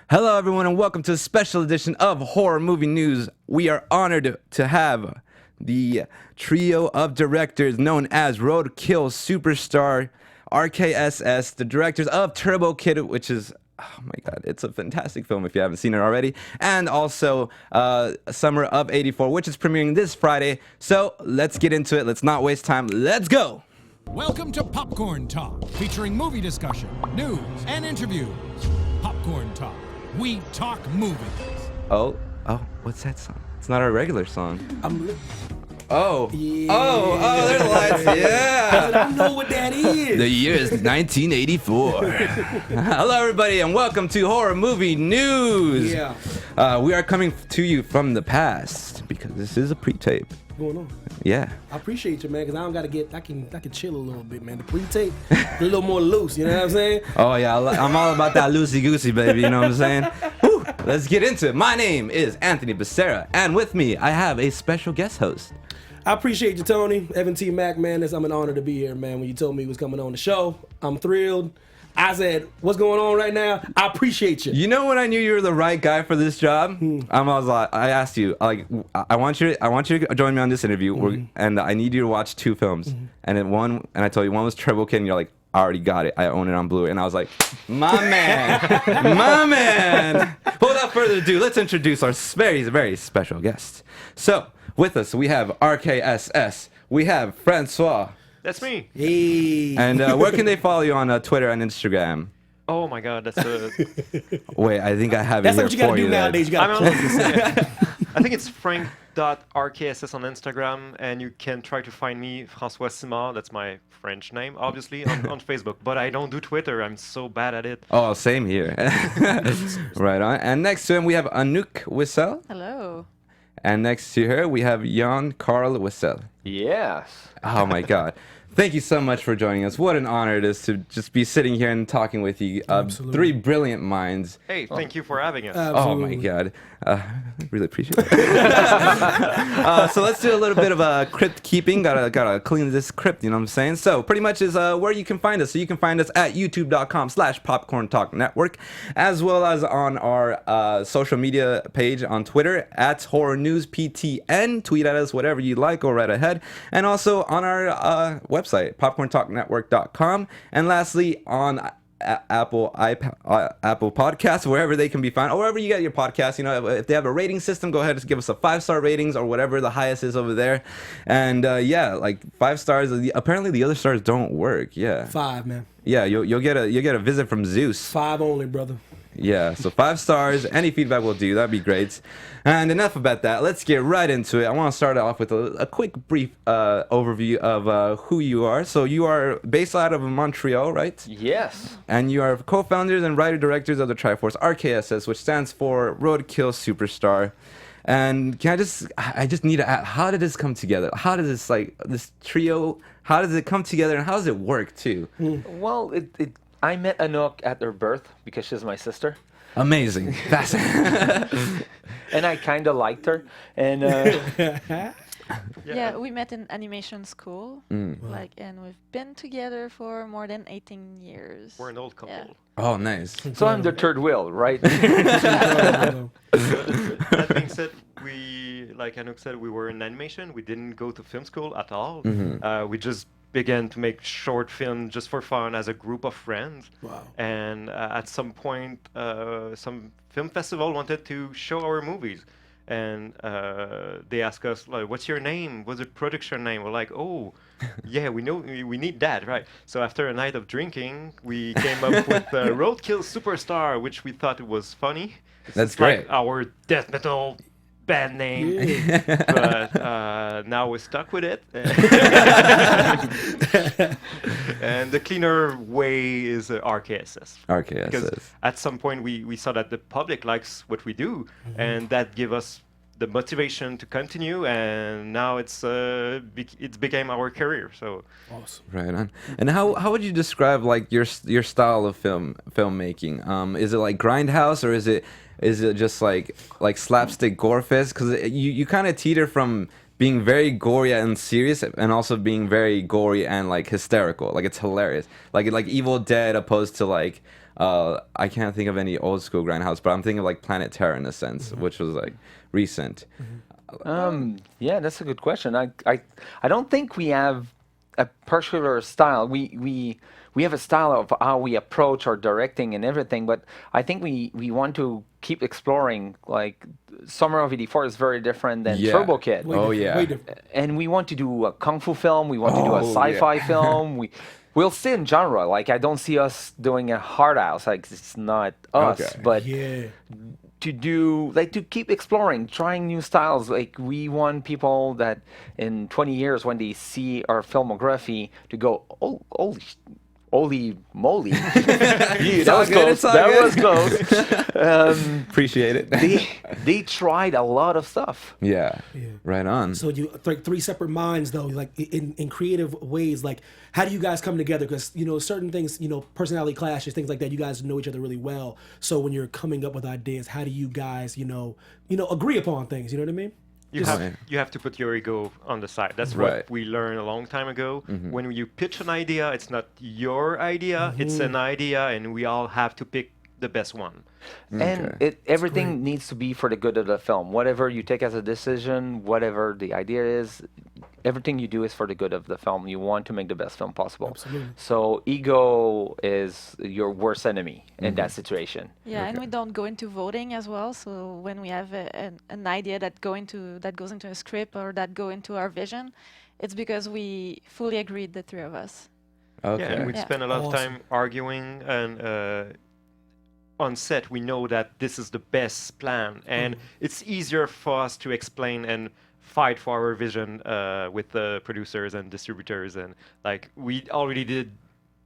Hello, everyone, and welcome to a special edition of Horror Movie News. We are honored to have the trio of directors known as Roadkill Superstar, RKSS, the directors of Turbo Kid, which is, oh my god, it's a fantastic film if you haven't seen it already, and also Summer of '84, which is premiering this Friday. So let's get into it. Let's not waste time. Let's go! Welcome to Popcorn Talk, featuring movie discussion, news, and interviews. Popcorn Talk. We talk movies. Oh, what's that song? It's not our regular song. Oh, Yeah. oh, there's lights. Yeah. I know what that is. The year is 1984. Hello, everybody, and welcome to Horror Movie News. Yeah. We are coming to you from the past because this is a pre-tape. What's going on? Yeah. I appreciate you, man, because I don't gotta get. I can chill a little bit, man. The pre-tape, a little more loose. You know what I'm saying? Oh yeah, I'm all about that loosey goosey, baby. You know what I'm saying? Whew. Let's get into it. My name is Anthony Becerra, and with me I have a special guest host. I appreciate you, Tony. Evan T. Mack, man. I'm an honor to be here, man. When you told me he was coming on the show, I'm thrilled. I said, "What's going on right now?" I appreciate you. You know when I knew you were the right guy for this job? I asked you, like, I want you to join me on this interview, and I need you to watch two films. And I told you one was Turbo Kid, and you're like, I already got it. I own it on Blu-ray. And I was like, my man, my man. But without further ado, let's introduce our very, very special guest. So with us, we have RKSS. We have Francois. That's me. Hey. And where can they follow you on Twitter and Instagram? Oh my god, that's a... Wait, I think I have That's it what here you gotta for do you. nowadays. You gotta I'm plug on- yourself. I think it's frank.rkss on Instagram, and you can try to find me, François Simard, that's my French name, obviously, on Facebook. But I don't do Twitter, I'm so bad at it. Oh, same here. Right on. And next to him, we have Anouk Whissell. Hello. And next to her, we have Yoann-Karl Whissell. Yes. Oh my God. Thank you so much for joining us. What an honor it is to just be sitting here and talking with you. Absolutely. Three brilliant minds. Hey, thank you for having us. Oh my God. Really appreciate it. So let's do a little bit of crypt keeping. Gotta clean this crypt, you know what I'm saying? So pretty much is where you can find us. So you can find us at youtube.com/Popcorn Talk Network, as well as on our social media page on Twitter at Horror News PTN. Tweet at us whatever you like, go right ahead. And also on our website, popcorntalknetwork.com. And lastly, on Apple Podcasts, wherever they can be found, or wherever you get your podcasts. You know, if they have a rating system, go ahead and just give us a 5-star ratings or whatever the highest is over there. And yeah, like 5 stars. Apparently, the other stars don't work. Yeah, 5, man. yeah. You'll get a visit from Zeus. 5 only, brother. Yeah, so 5 stars. Any feedback will do. That'd be great. And enough about that. Let's get right into it. I want to start off with a quick, brief overview of who you are. So you are based out of Montreal, right? Yes. And you are co-founders and writer-directors of the triforce RKSS, which stands for Roadkill Superstar. And I just need to ask, how did this come together? How did this trio, how does it come together, and how does it work too? Well, I met Anouk at her birth because she's my sister, Amazing. Fascinating. and I kind of liked her. And Yeah, we met in animation school, and we've been together for more than 18 years. We're an old couple. Yeah. Oh, nice. so I'm the third wheel, right? That being said, like Anouk said, we were in animation. We didn't go to film school at all. We just began to make short films just for fun as a group of friends. Wow. And at some point, some film festival wanted to show our movies. And they asked us, like, what's your name? What's the production name? We're like, oh, yeah, we know, we need that, right? So after a night of drinking, we came up with Roadkill Superstar, which we thought it was funny. That's It's great. like our death metal band name. Yeah. But now we're stuck with it. And the cleaner way is RKSS. Because RKSS. at some point we saw that the public likes what we do, and that gave us the motivation to continue, and now it's became our career. So Awesome. Right on. And how would you describe like your style of filmmaking? Is it like grindhouse, or is it just like slapstick gore fest? Because you kind of teeter from being very gory and serious, and also being very gory and like hysterical. Like it's hilarious. Like Evil Dead opposed to like I can't think of any old school grindhouse, but I'm thinking of like Planet Terror in a sense, which was like recent. Yeah, that's a good question. I don't think we have a particular style. We have a style of how we approach our directing and everything, but I think we want to keep exploring. Like Summer of '84 is very different than Yeah. Turbo Kid. Way different. And we want to do a kung fu film. We want to do a Oh, sci-fi film. We'll stay in genre. Like I don't see us doing a hard house. Like it's not us. Okay. But Yeah. to keep exploring, trying new styles. Like we want people that in 20 years when they see our filmography to go, oh, holy moly, yeah, that was good, close. it's all That good. was close. Appreciate it. They tried a lot of stuff. Yeah. Right on. So you like three separate minds though, like in creative ways. Like, how do you guys come together? Because certain things, personality clashes, things like that. You guys know each other really well. So when you're coming up with ideas, how do you guys, agree upon things? You know what I mean? You have to put your ego on the side. That's Right. what we learned a long time ago. When you pitch an idea, it's not your idea, it's an idea, and we all have to pick the best one. And everything needs to be for the good of the film. Whatever you take as a decision, whatever the idea is, everything you do is for the good of the film. You want to make the best film possible. Absolutely. So ego is your worst enemy in that situation. Yeah, and we don't go into voting as well. So when we have an idea that goes into a script or that go into our vision, it's because we fully agreed, the three of us. Okay. Yeah, and we Yeah. spend a lot of Awesome. time arguing, and on set we know that this is the best plan, and it's easier for us to explain and fight for our vision with the producers and distributors, and like we already did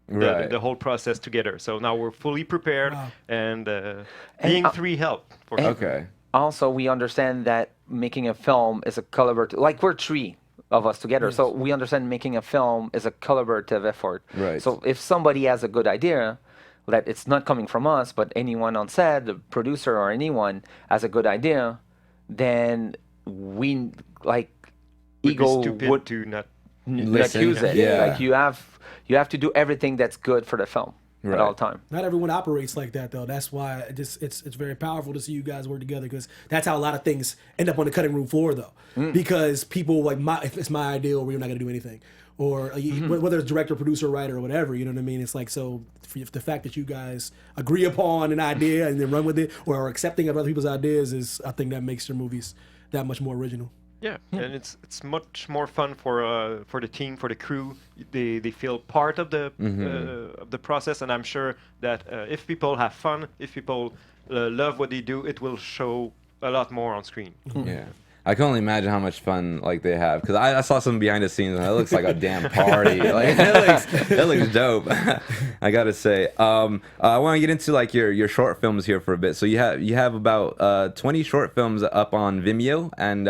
Right. the whole process together. So now we're fully prepared, Wow. and being three help for sure. Okay. Also, we understand that making a film is a collaborative. Like we're three of us together, so we understand making a film is a collaborative effort. Right. So if somebody has a good idea, that it's not coming from us, but anyone on set, the producer or anyone has a good idea, then we Would ego be stupid would to not. not Listen, use it. yeah. Like you have to do everything that's good for the film at Right. all time. Not everyone operates like that though. That's why it's very powerful to see you guys work together, because that's how a lot of things end up on the cutting room floor though. Because people like if it's my idea, or we're not gonna do anything, or whether it's director, producer, writer, or whatever. You know what I mean? It's like, so the fact that you guys agree upon an idea and then run with it, or are accepting of other people's ideas, is, I think, that makes your movies that much more original. Yeah, and it's much more fun for the team, for the crew. They feel part of the process, and I'm sure that if people have fun, if people love what they do, it will show a lot more on screen. Yeah. I can only imagine how much fun like they have, because I saw some behind the scenes and it looks like a damn party. Like it looks dope. I gotta say. I want to get into like your short films here for a bit. So you have about 20 short films up on Vimeo, and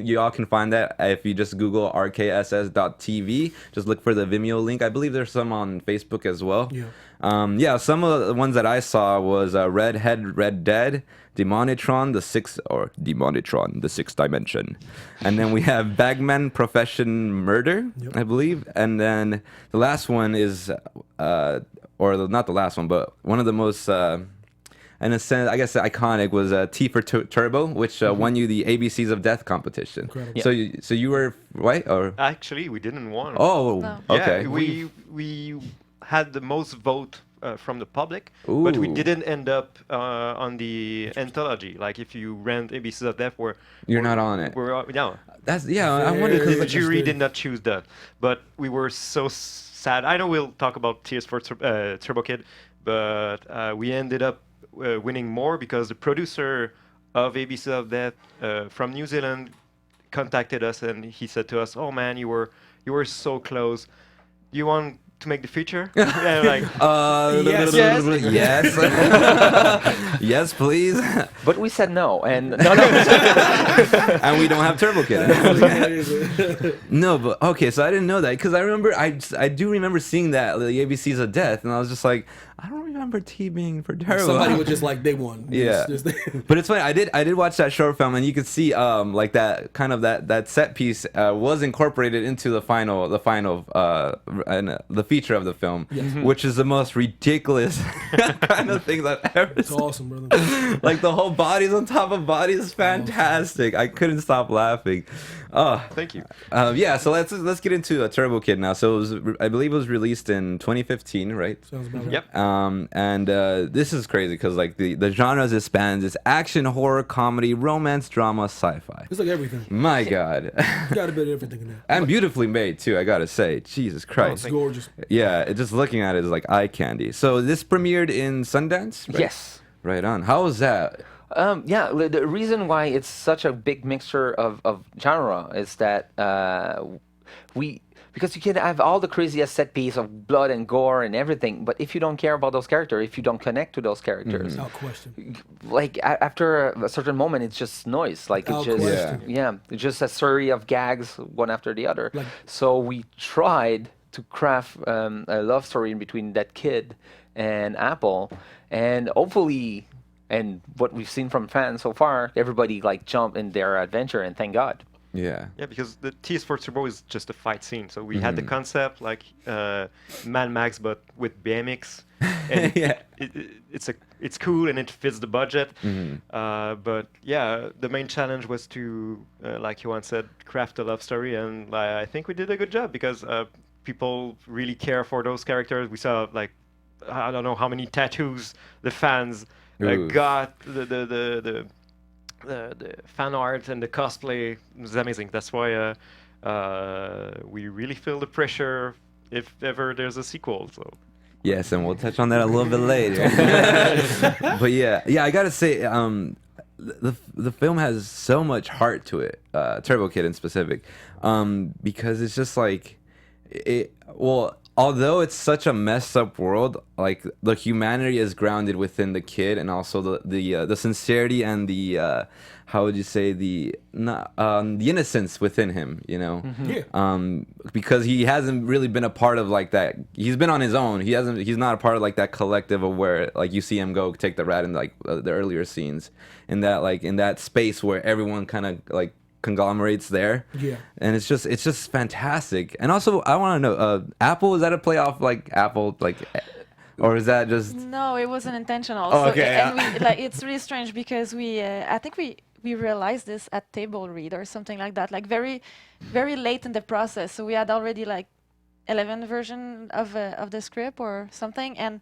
you all can find that if you just Google RKSS.TV. Just look for the Vimeo link. I believe there's some on Facebook as well. Yeah. Some of the ones that I saw was Redhead, Red Dead, Demonitron, the Sixth Dimension, and then we have Bagman Profession Murder, I believe, and then the last one is, not the last one, but one of the most, in a sense, I guess iconic was T for Turbo, which won you the ABCs of Death competition. Incredible. So you were white or? Actually, we didn't want. Oh, No. okay. Yeah, we had the most vote from the public, but we Ooh. didn't end up on the anthology. Like if you rent ABCs of Death, You're not on it. No, I wonder the because jury did not choose that, but we were so sad. I know we'll talk about Tears for Turbo Kid, but we ended up winning more because the producer of ABCs of Death from New Zealand contacted us, and he said to us, "Oh man, you were so close. Do you want to make the feature?" And like, Yes. yes, yes, please. But we said no, and no. And we don't have Turbo Kid. No, but okay, so I didn't know that because I do remember seeing that the ABCs of Death, and I was just like, I don't remember T being for terrible. Somebody was just like, they won. Yeah. But it's funny. I did watch that short film, and you could see like that kind of that set piece was incorporated into the final and the feature of the film, which is the most ridiculous kind of things I've ever It's seen. awesome, brother. Like the whole bodies on top of bodies is fantastic. I couldn't stop laughing. Oh, Thank you. yeah. So let's get into Turbo Kid now. So I believe it was released in 2015, right? Sounds about right. Yep. And this is crazy because like the genres it spans is action, horror, comedy, romance, drama, sci-fi. It's like everything. My God, You got a bit of everything in there. and beautifully made too. I gotta say, Jesus Christ. It's gorgeous. Yeah, just looking at it is like eye candy. So this premiered in Sundance, right? Yes. Right on. How was that? Yeah, the reason why it's such a big mixture of genre is that because you can have all the craziest set piece of blood and gore and everything, but if you don't care about those characters, if you don't connect to those characters, Without question. like after a certain moment, it's just noise. Like it's Without just question. yeah, it's just a series of gags one after the other. Like- So we tried to craft a love story in between that kid and Apple, and hopefully. And what we've seen from fans so far, everybody like jumped in their adventure, and thank God. Yeah. Yeah, because the Tease for Turbo is just a fight scene. So we had the concept like Mad Max, but with BMX, and Yeah. it's cool and it fits the budget. But yeah, the main challenge was to, like Yoann said, craft a love story, and I think we did a good job because people really care for those characters. We saw like I don't know how many tattoos the fans Ooh. got the fan art and the cosplay was amazing. That's why we really feel the pressure if ever there's a sequel. So Yes, and we'll touch on that a little bit later. But yeah, I gotta say, the film has so much heart to it, Turbo Kid in specific, because it's just like although it's such a messed up world, like the humanity is grounded within the kid, and also the sincerity and the how would you say the innocence within him, you know? Yeah. Because he hasn't really been a part of like that. He's been on his own. He's not a part of like that collective of where like you see him go take the rat in like the earlier scenes, in that space where everyone kind of like conglomerates there. Yeah. And it's just fantastic. And also I want to know, Apple, is that a play off like Apple, like, or is that just No, it wasn't intentional. Oh, So okay, and yeah. we, like it's really strange because I think we realized this at table read or something like that, like very very late in the process. So we had already like 11 version of the script or something, and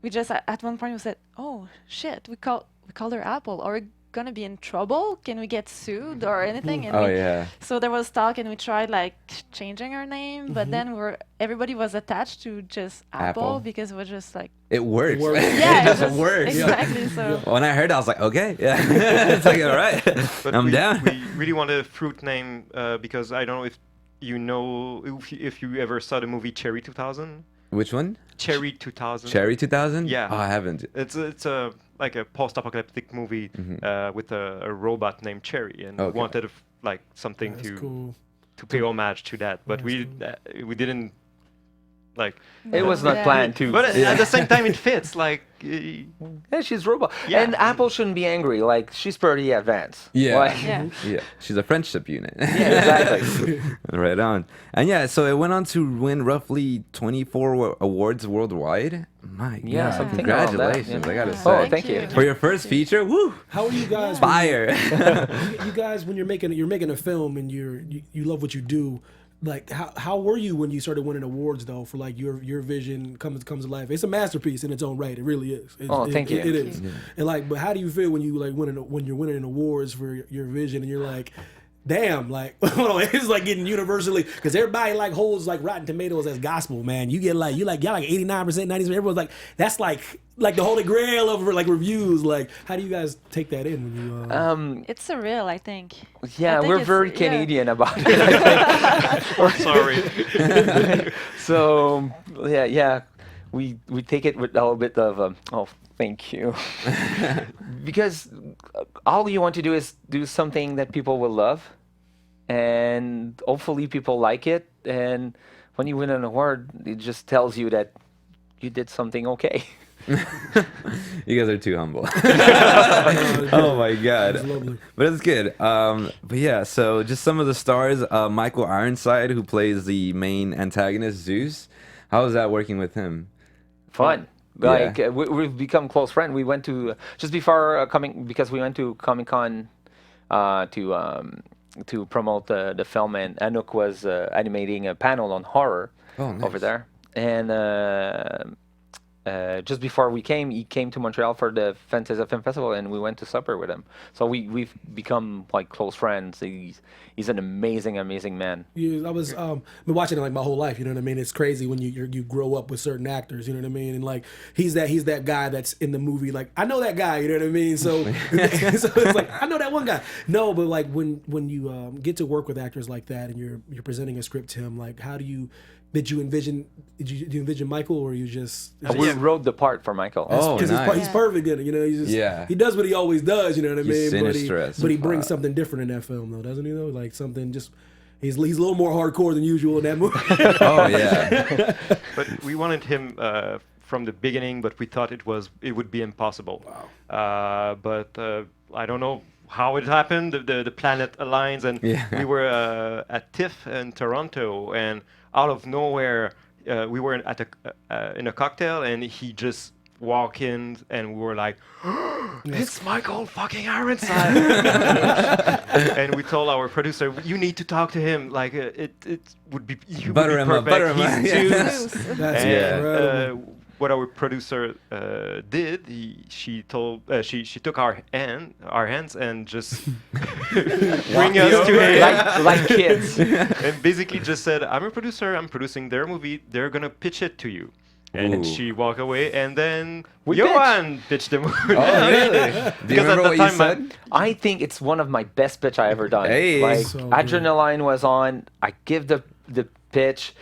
we just at one point we said, oh shit, we called her Apple. Are we gonna be in trouble? Can we get sued or anything? And Oh we, yeah. so there was talk, and we tried like changing her name, but then everybody was attached to just Apple, Apple. because it was just like It works. works. yeah, it it just just- works. exactly. So When I heard it, I was like, okay, yeah. It's like, all right, but I'm we, down. we really wanted a fruit name because I don't know if you know if you ever saw the movie Cherry 2000. Which one? Cherry 2000. Cherry 2000? Yeah. Oh, I haven't. It's a like a post-apocalyptic movie with a robot named Cherry, and we Okay. wanted like something That's to cool. pay homage to that, but That's we didn't like. It was not Yeah. planned to. But at the same time, it fits. Like Yeah, she's robot. Yeah. And Apple shouldn't be angry. Like she's pretty advanced. Yeah. Like- yeah. Yeah, she's a friendship unit. Yeah, exactly. Right on. And yeah, so it went on to win roughly 24 awards worldwide. My Yeah, God, something around that, congratulations, yeah. I gotta Yeah. say. Oh, thank you. For your first feature, woo, How are you guys? fire. You guys, when you're making a film and you love what you do, like how were you when you started winning awards though for like your vision comes to life? It's a masterpiece in its own right. It really is. Thank you. It is. And like, but how do you feel when you like when you're winning awards for your vision and you're like, damn, like it's like getting universally, because everybody like holds like Rotten Tomatoes as gospel, man. You get like y'all like 89%, 90%. Everyone's like that's like the holy grail of like reviews. Like, how do you guys take that in when you? It's surreal, I think. Yeah, I think we're it's- very yeah. Canadian about it. I think. sorry. So yeah, we take it with a little bit of oh, thank you, because all you want to do is do something that people will love, and hopefully people like it. And when you win an award, it just tells you that you did something okay. You guys are too humble. Oh my god. It's lovely. But it's good. But yeah, so just some of the stars. Michael Ironside, who plays the main antagonist, Zeus. How was that working with him? Fun. Yeah. Like we've become close friends. We went to just before coming because we went to Comic-Con to promote the film, and Anouk was animating a panel on horror over there. And just before we came, he came to Montreal for the Fantasia Film Festival, and we went to supper with him. So we've become like close friends. He's an amazing man. I was been watching it like my whole life. You know what I mean? It's crazy when you grow up with certain actors. You know what I mean? And like he's that guy that's in the movie. Like I know that guy. You know what I mean? So so it's like I know that one guy. No, but like when you get to work with actors like that and you're presenting a script to him, like how do you? Did you envision Michael, or you just? We wrote the part for Michael. Oh, Because nice. he's perfect in it, you know. He's just, he does what he always does, you know what I mean. He's sinister as But he brings fuck. something different in that film, though, doesn't he? Though, like something just he's a little more hardcore than usual in that movie. Oh yeah. But we wanted him from the beginning, but we thought it would be impossible. Wow. But I don't know how it happened. The planet aligns, and we were at TIFF in Toronto, and out of nowhere, we were at in a cocktail, and he just walked in, and we were like, "It's Michael fucking Ironside!" And we told our producer, "You need to talk to him. Like it would be Butter him up, butter him up. He's Yeah. Zeus." That's And incredible. what our producer did, she took our hands and just bring us to him. like kids. And basically just said, "I'm a producer. I'm producing their movie. They're gonna pitch it to you." And Ooh. she walked away, and then We Yoann pitched the movie. Oh really? Do you Because at remember the what you time, said? I think it's one of my best pitch I ever done. Hey. Like So good. adrenaline was on. I give the pitch,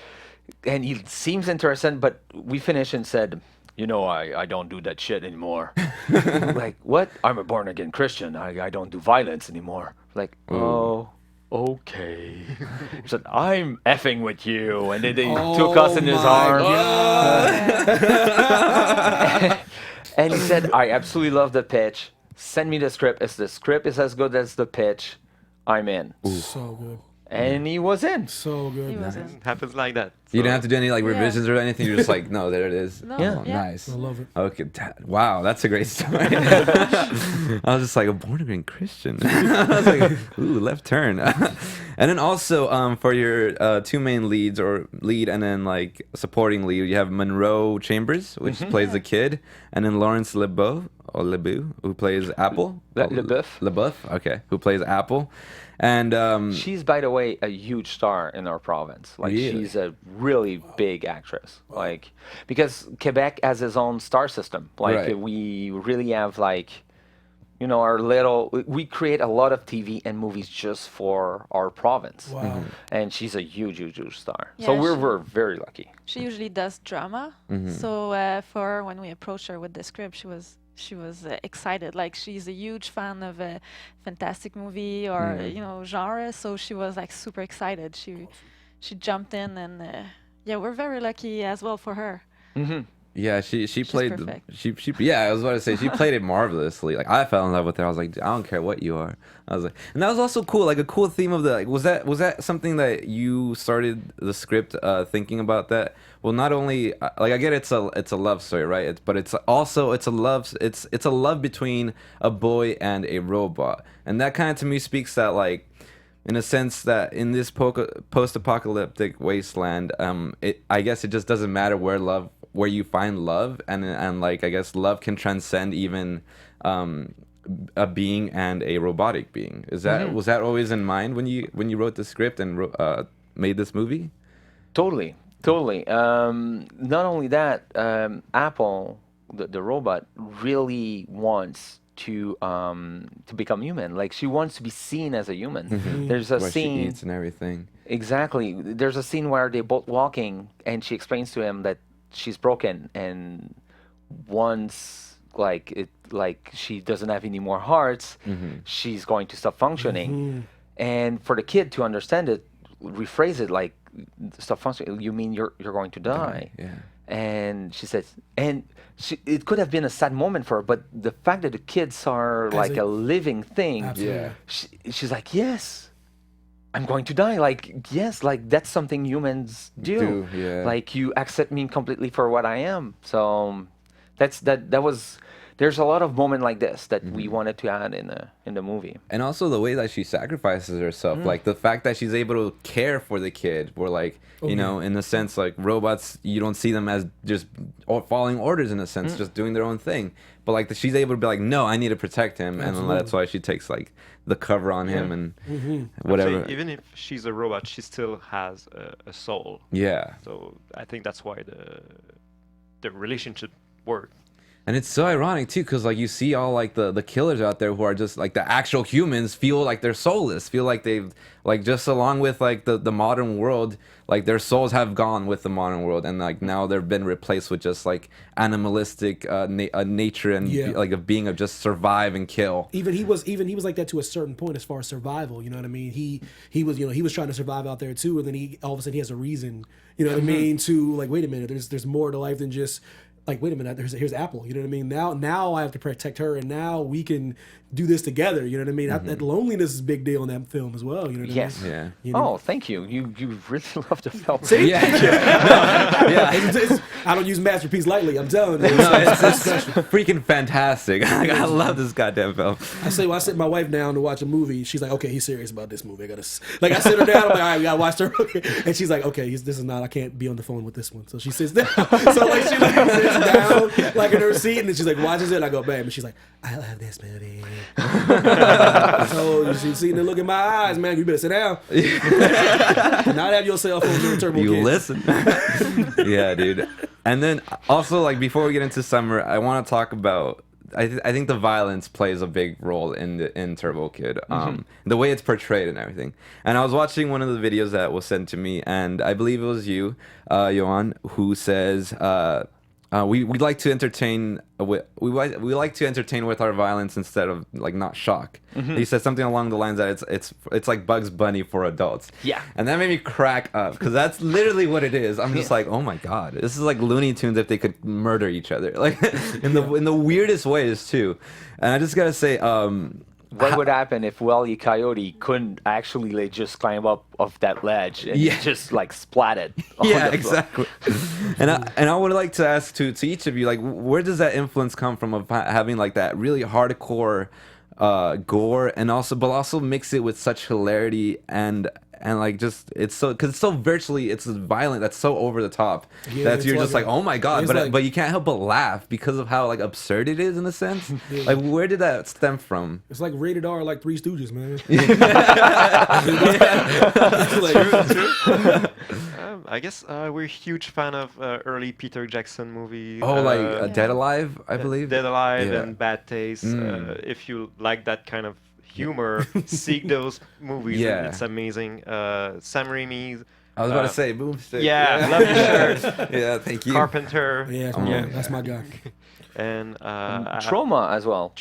and he seems interested. But we finished and said, "You know, I don't do that shit anymore." Like what? I'm a born again Christian. I don't do violence anymore. Like oh. Okay. He said, "I'm effing with you," and then he took us in his my arms. God. And he said, "I absolutely love the pitch. Send me the script. If the script is as good as the pitch, I'm in." So good. And he was in. So good. He man. was in. It happens like that. You didn't have to do any like revisions or anything. You're just like, no, there it is. No, Yeah. Oh, yeah. nice. I love it. Okay, wow, that's a great story. I was just like a born again Christian. I was like, ooh, left turn. And then also for your two main leads, or lead and then like supporting lead, you have Monroe Chambers, which plays the kid, and then Lawrence LeBeau, who plays Apple. LeBeouf, okay, who plays Apple. And She's, by the way, a huge star in our province. Like Really? she's a really big actress. Like because Quebec has its own star system. Like Right. we really have like, you know, our little. We create a lot of TV and movies just for our province. Wow. And she's a huge star. Yeah, so we're she- very lucky. She usually does drama. So for when we approached her with the script, she was excited. Like she's a huge fan of a fantastic movie or you know genre. So she was like super excited. She jumped in, and yeah, we're very lucky as well for her. yeah, she played the, perfect. she yeah, I was about to say she played it marvelously. Like I fell in love with her. I was like, I don't care what you are. I was like, and that was also cool. Like a cool theme of the like, was that something that you started the script thinking about that? Well, not only like I get it's a love story, right? But it's also it's a love between a boy and a robot, and that kind of to me speaks that like. In a sense that in this post-apocalyptic wasteland, I guess it just doesn't matter where you find love, and like I guess love can transcend even a being and a robotic being. Was that always in mind when you wrote the script and made this movie? Totally. Not only that, Apple, the robot, really wants to become human. Like she wants to be seen as a human. There's a Where scene. she eats and everything. Exactly. There's a scene where they're both walking, and she explains to him that she's broken, and once she doesn't have any more hearts, she's going to stop functioning. And for the kid to understand it, rephrase it like stop functioning. You mean you're going to die? Yeah. And she says, and it could have been a sad moment for her, but the fact that the kids are like a living thing, Absolutely. she's like, yes, I'm going to die. Like, yes, like that's something humans do. Yeah. Like, you accept me completely for what I am. So that was. There's a lot of moments like this that we wanted to add in the movie. And also the way that she sacrifices herself, like the fact that she's able to care for the kid, or like, you know, in a sense, like robots, you don't see them as just following orders in a sense, just doing their own thing. But like she's able to be like, no, I need to protect him, and that's why she takes like the cover on him and whatever. So even if she's a robot, she still has a soul. Yeah. So I think that's why the relationship works. And it's so ironic too, because like you see all like the killers out there who are just like the actual humans feel like they're soulless, feel like they've like just along with like the modern world, like their souls have gone with the modern world, and like now they've been replaced with just like animalistic nature and like a being of just survive and kill. Even he was like that to a certain point as far as survival. You know what I mean? He was he was trying to survive out there too, and then he all of a sudden he has a reason. You know what I mean? To like, wait a minute, there's more to life than just. Like, wait a minute, here's Apple, you know what I mean? Now I have to protect her, and now we can do this together, you know what I mean? That loneliness is a big deal in that film as well, you know what I mean? Yeah. You know? Oh, thank you. You really love the film. See? Yeah. I don't use masterpiece lightly, I'm telling you. No, it's freaking fantastic. I love this goddamn film. I say, when I sit my wife down to watch a movie, she's like, okay, he's serious about this movie. I sit her down, I'm like, all right, we gotta watch her. And she's like, okay, this is not, I can't be on the phone with this one. So she sits down. So like, she like sits down, like in her seat, and then she's like, watches it, and I go, babe, and she's like, I love this movie. So she's sitting there looking in my eyes, man, you better sit down. Not have your cell phone during Turbo You Kid. listen. Yeah, dude. And then also, like, before we get into summer, I want to talk about. I think the violence plays a big role in Turbo Kid, the way it's portrayed and everything. And I was watching one of the videos that was sent to me, and I believe it was you, Yoann, who says. We like to entertain. We like to entertain with our violence instead of like not shock. He said something along the lines that it's like Bugs Bunny for adults. Yeah, and that made me crack up because that's literally what it is. I'm just like, oh my god, this is like Looney Tunes if they could murder each other, like in the weirdest ways too. And I just gotta say, what would happen if Wile E. Coyote couldn't actually like, just climb up off that ledge and just like splatted? Yeah, exactly. And I would like to ask to each of you, like, where does that influence come from of having like that really hardcore gore, and also mix it with such hilarity and like just it's so because it's so virtually it's violent, that's so over the top that you're just like, oh my god, but you can't help but laugh because of how like absurd it is in a sense. Like, where did that stem from? It's like rated R, like Three Stooges, man. I guess we're a huge fan of early Peter Jackson movies. Oh, like Dead Alive, I believe. Dead Alive and Bad Taste. If you like that kind of humor, seek those movies. Yeah. It's amazing. Sam Raimi's. I was about to say Boomstick. Yeah, love your shirt. Yeah, thank you. Carpenter. Yeah, that's my guy. And Trauma as well.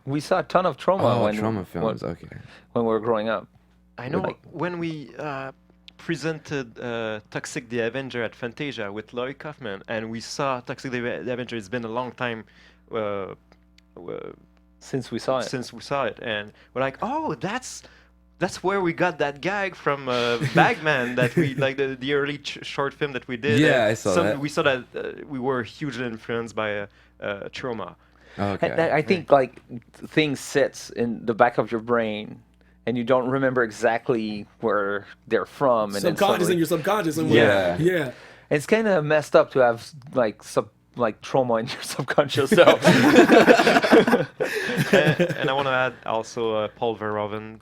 We saw a ton of Trauma Trauma films. Okay. When we were growing up. I know when we presented Toxic the Avenger at Fantasia with Lloyd Kaufman, and we saw Toxic the Avenger. It's been a long time since we saw it, and we're like, oh, that's where we got that gag from Bagman that we like the early short film that we did. Yeah, I saw that. We saw that we were hugely influenced by Trauma. Okay. And I think like things sits in the back of your brain, and you don't remember exactly where they're from. And subconscious in your subconscious. And yeah. It's kind of messed up to have like trauma in your subconscious self. and I want to add also Paul Verhoeven.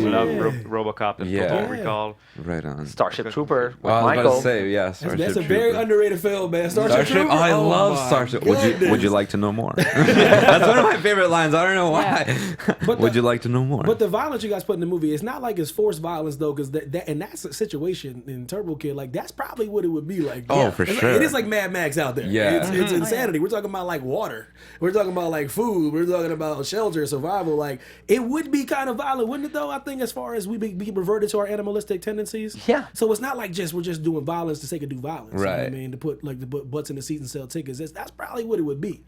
We love RoboCop and Total Recall. Right on. Starship Trooper with I was Michael. about to say, Starship That's a Trooper. very underrated film, man. Starship Trooper. Oh, I love Starship. Would you like to know more? That's one of my favorite lines. I don't know why. But would you like to know more? But the violence you guys put in the movie, it's not like it's forced violence though, because that in that situation in Turbo Kid, like that's probably what it would be like. Oh, for It's sure. Like, it is like Mad Max out there. Yeah. it's insanity. We're talking about like water. We're talking about like food. We're talking about shelter, survival. Like it would be kind of violent, wouldn't it? Though I think as far as we be reverted to our animalistic tendencies. Yeah. So it's not like we're just doing violence to sake of do violence. You know what I Right. mean, to put butts in the seats and sell tickets. That's probably what it would be.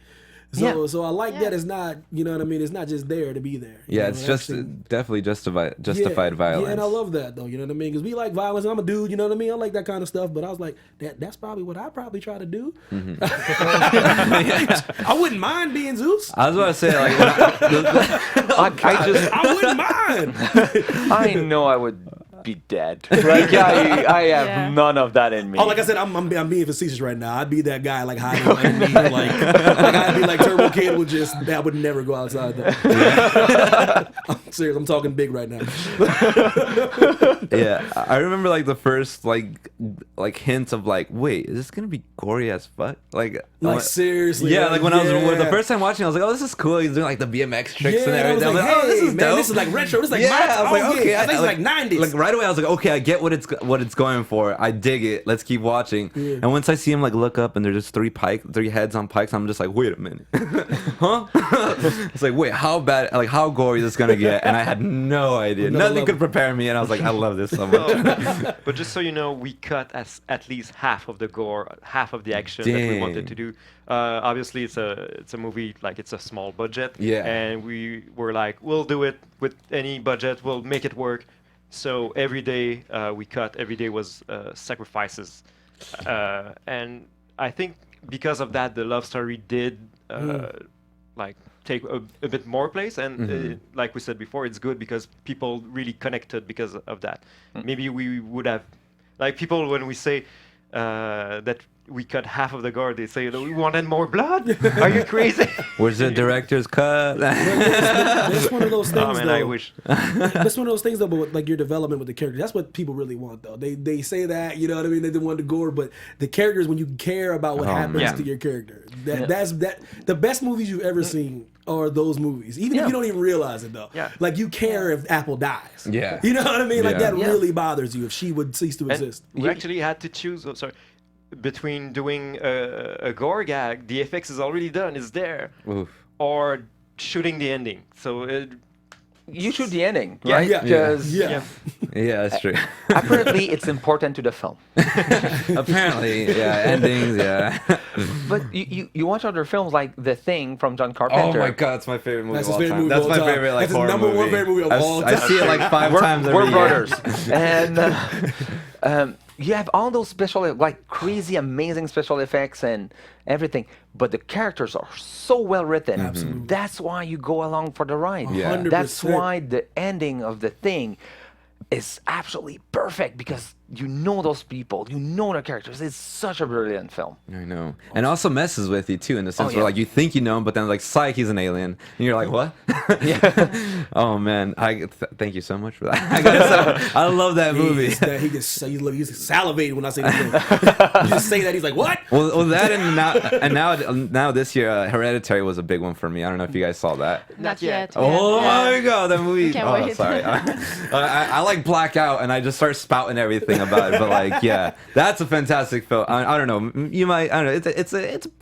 So I like that it's not, you know what I mean? It's not just there to be there. You Yeah, know, it's it just actually- definitely justified violence. Yeah, and I love that though. You know what I mean? Because we like violence. And I'm a dude. You know what I mean? I like that kind of stuff. But I was like, that's probably what I probably try to do. Mm-hmm. I wouldn't mind being Zeus. I was about to say like I wouldn't mind. I know I would be dead. Like I have Yeah. none of that in me. Oh, like I said, I'm being facetious right now. I'd be that guy like hiding behind me, like I'd be like Turbo Kid would that would never go outside though. I'm serious. I'm talking big right now. yeah, I remember like the first like hints of like, wait, is this gonna be gory as fuck? Like Seriously. Yeah, like when I was the yeah. first time watching, I was like, oh, this is cool. He's doing like the BMX tricks and Yeah, I was everything. like, I was like, oh, this hey, is man, dope. this is like retro. This is like yeah, my I was like, okay, I think it's like 90s. Like right away, I was like, okay, I get what it's going for. I dig it. Let's keep watching. Yeah. And once I see him like look up and there's just three heads on pikes, I'm just like, wait a minute, huh? It's like, wait, how bad? Like how gory is this gonna get? And I had no idea. Another Nothing level. could prepare me, and I was like, I love this so much. But just so you know, we cut at least half of the gore, half of the action that we wanted Dang. to do. Obviously, it's a movie, like it's a small budget. Yeah. And we were like, we'll do it with any budget. We'll make it work. So every day we cut. Every day was sacrifices. And I think because of that, the love story did like take a bit more place. And like we said before, it's good because people really connected because of that. Maybe we would have, like people when we say that we cut half of the gore, they say, we wanted more blood. Are you crazy? Where's the director's cut? That's one of those things. Oh man, though. I wish. That's one of those things though, but with, like your development with the character, that's what people really want though. They say that, you know what I mean, they want the gore, but the characters, when you care about what happens man. to your character, that's the best movies you've ever seen are those movies. Even if you don't even realize it though. Yeah. Like you care if Apple dies. Yeah. You know what I mean? Like Yeah. that really bothers you if she would cease to And exist. we actually had to choose. Oh, sorry. Between doing a gore gag, the effects is already done, it's there, Oof. or shooting the ending. So you shoot the ending, Yeah, right? yeah, Because Yeah. Yeah, that's true. apparently it's important to the film. Apparently, yeah, endings, yeah. But you watch other films like The Thing from John Oh Carpenter. my god, it's my favorite movie That's of his all favorite time. movie That's of my all time. favorite like That's his horror number one movie. favorite movie of all I time. see it like 5 times every We're year. brothers. And you have all those like crazy, amazing special effects and everything, but the characters are so well written. Absolutely. That's why you go along for the ride. Yeah. That's 100%. why the ending of The Thing is absolutely perfect because you know those people, you know the characters. It's such a brilliant film. I know. And also messes with you too in the sense yeah. where like you think you know him, but then like psych, he's an alien. And you're like, what? Oh man. Thank you so much for that. I love that movie. He's he's salivating when I say that. You just say that, he's like, what? Well, that and now this year, Hereditary was a big one for me. I don't know if you guys saw that. Not yet. yet. Oh yeah. my god, that movie! Can't Oh, wait. sorry. I like black out and I just start spouting everything about it. But like, yeah, that's a fantastic film. I don't know. You might. I don't know.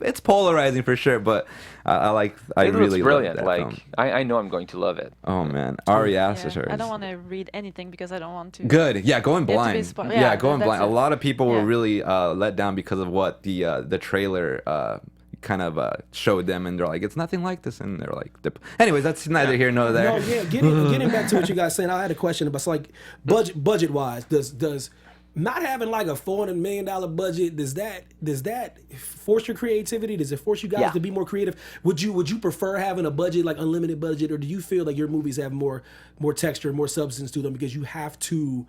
It's polarizing for sure. But I It really looks love brilliant. that Like film. I know I'm going to love it. Oh man, Ari Aster. Yeah. I don't want to read anything because I don't want to. Good. Yeah, going Yeah, to be blind. spoiled. Yeah, Yeah, going that's blind. A it. lot of people were Yeah. really let down because of what the trailer kind of showed them, and they're like, it's nothing like this, and they're like, anyways, that's neither here nor there. No, yeah, getting back to what you guys saying, I had a question about, so like, budget wise, does not having like a $400 million budget, does that force your creativity? Does it force you guys to be more creative? Would you prefer having a budget, like unlimited budget, or do you feel like your movies have more texture, more substance to them because you have to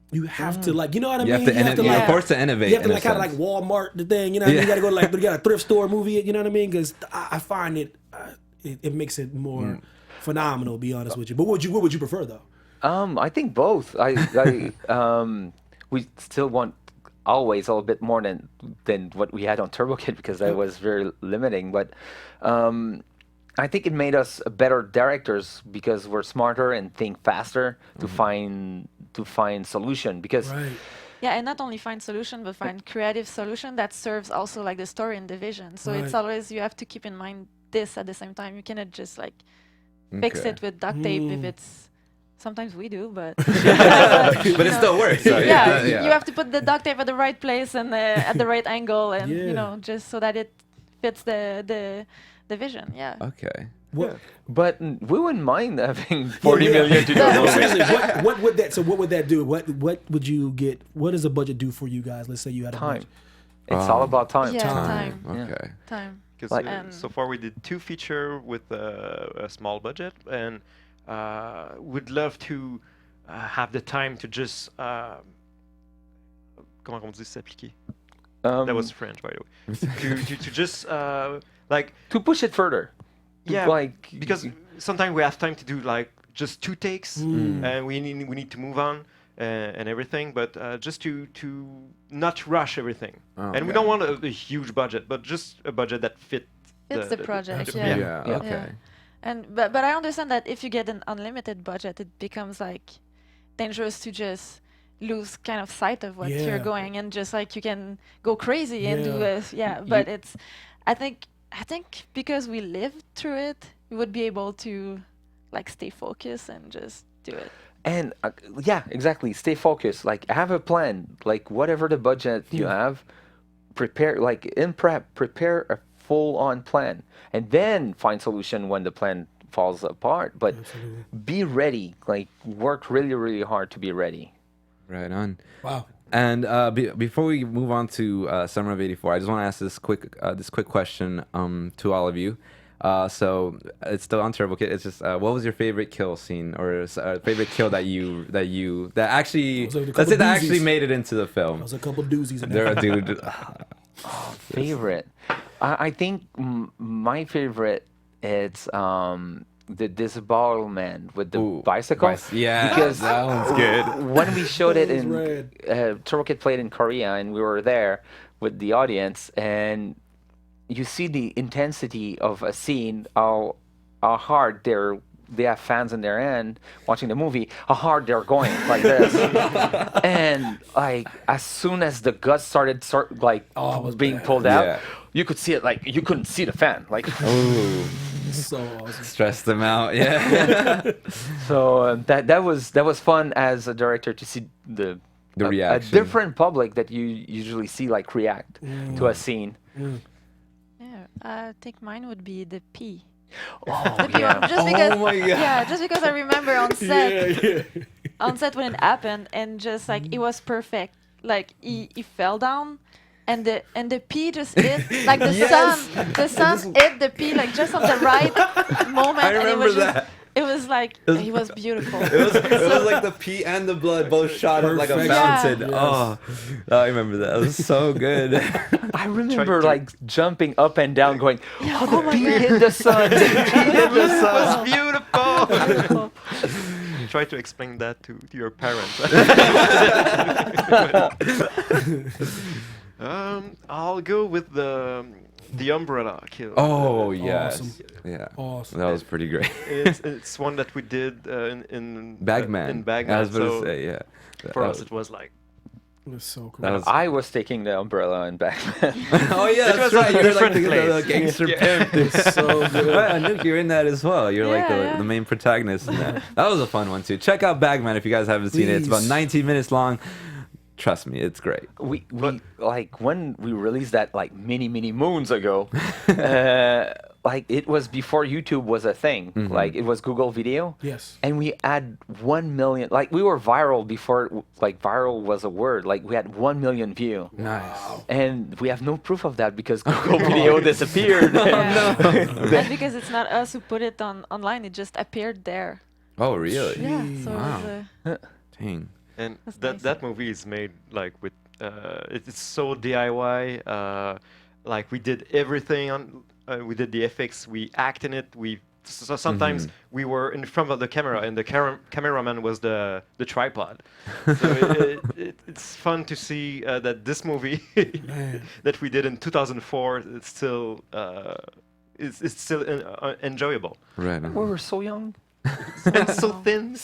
like, you know what I mean? You're forced to innovate. You have to in a like kind of like sense. Walmart the thing, you know what I mean? You got to go to like, you got a thrift store movie, you know what I mean? Because I find it makes it more phenomenal, to be honest with you. But what would you prefer though? I think both. We still want always a little bit more than what we had on Turbo Kid because that was very limiting. But I think it made us better directors because we're smarter and think faster to find solution. Because Yeah, and not only find solution, but find creative solution that serves also like the story and the vision. So it's Right. always, you have to keep in mind this at the same time. You cannot just like fix Okay. it with duct tape if it's, sometimes we do, but But it still works. So, yeah, you have to put the duct tape at the right place and at the right angle, and Yeah. you know, just so that it fits the vision. Yeah. Okay. What, But we wouldn't mind having 40 million to do No, a movie. seriously, what would that? So what would that do? What would you get? What does a budget do for you guys? Let's say you had a Time. budget. It's all about time. Yeah, Time. time. Okay. Time. Because Like- so far we did 2 feature with a small budget, and would love to have the time to just comment on dit s'appliquer. That was French, by the way. to just like to push it further. yeah, like because sometimes we have time to do like just 2 takes, and we need to move on and everything, but just to not rush everything. And we Okay. don't want a huge budget, but just a budget that fits Fits the project. Absolutely. Yeah. Yeah. Okay. And but I understand that if you get an unlimited budget, it becomes like dangerous to just lose kind of sight of what Yeah. you're going, and just like you can go crazy and do Yeah. but it's I think because we lived through it, we would be able to like stay focused and just do it. And yeah, exactly. Stay focused. Like have a plan. Like whatever the budget you have, prepare. Like in prep, prepare a full-on plan, and then find solution when the plan falls apart. But Absolutely. be ready. Like work really, really hard to be ready. Right on. Wow. And before we move on to Summer of '84, I just want to ask this quick question to all of you. So it's still on Turbo Kid. It's just what was your favorite kill scene or favorite kill that actually Those are the let's couple say that actually doozies. made it into the film? There's a couple doozies in There, there. dude. Favorite. I think my favorite it's the disbarment with the Ooh, bicycle. Yeah, Because that one's good. when we showed it That was in Turbo Kid played in Korea, and we were there with the audience, and you see the intensity of a scene, how hard they have fans in their end watching the movie, how hard they're going like this, and like as soon as the guts started it was being bad. pulled out, Yeah. you could see it, like you couldn't see the fan, like. Ooh, So awesome. stressed them out. Yeah. So that was fun as a director to see the a reaction. different public that you usually see like react to a scene. Yeah. I think mine would be the P. Oh The P yeah. one, just because my God. yeah, just because I remember on set Yeah. on set when it happened, and just like it was perfect. Like he fell down, and the P just hit like the sun hit the P like just on the right moment. I remember and it was just, that. It was like he was beautiful. It was like the pee and the blood both shot up like a Perfection. fountain. Yeah. Oh, I remember that. It was so good. I remember to- like jumping up and down, going, Yeah, "Oh, oh the my bee God. hit the sun! The bee hit the It sun!" was beautiful. Beautiful. Try to explain that to your parents. I'll go with the umbrella kill. Oh yes, Awesome. yeah. Awesome. That was pretty great. It's one that we did in Bagman. In Bagman. I was about so to say, yeah. for That us, it was like It was so cool. That was- I was taking the umbrella and Batman. Oh yeah, It that's was right. a You're like different the place. gangster Yeah. pimp. It's so good. Right, Anouk, you're in that as well. You're like Yeah, yeah. the main protagonist in that. That was a fun one too. Check out Bagman if you guys haven't seen it. It's about Please. 19 minutes long. Trust me, it's great. we like when we released that like many moons ago, like it was before YouTube was a thing. Like it was Google Video. Yes. And we had 1 million. Like we were viral before. Like viral was a word. Like we had 1 million view. Nice. And we have no proof of that because Google Video disappeared. And because it's not us who put it online, it just appeared there. Oh really? Yeah. So Wow. it was, Dang. And That's that nice. that movie is made like with it's so DIY. Like we did everything on. We did the FX. We act in it. So sometimes we were in front of the camera, and the cameraman was the tripod. So it's fun to see that this movie Man. that we did in 2004 it's still enjoyable. Right. We were so young. And so thin.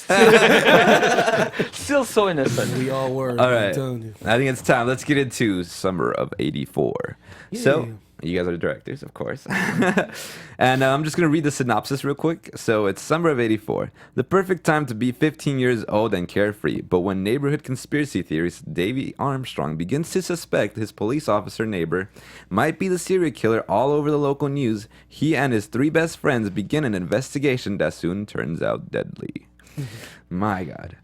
Still so innocent. We all were. All I'm right. telling you. I think it's time. Let's get into summer of '84. So, you guys are the directors, of course. And I'm just going to read the synopsis real quick. So, it's summer of '84. The perfect time to be 15 years old and carefree. But when neighborhood conspiracy theorist Davy Armstrong begins to suspect his police officer neighbor might be the serial killer all over the local news, he and his 3 best friends begin an investigation that soon turns out deadly. My God.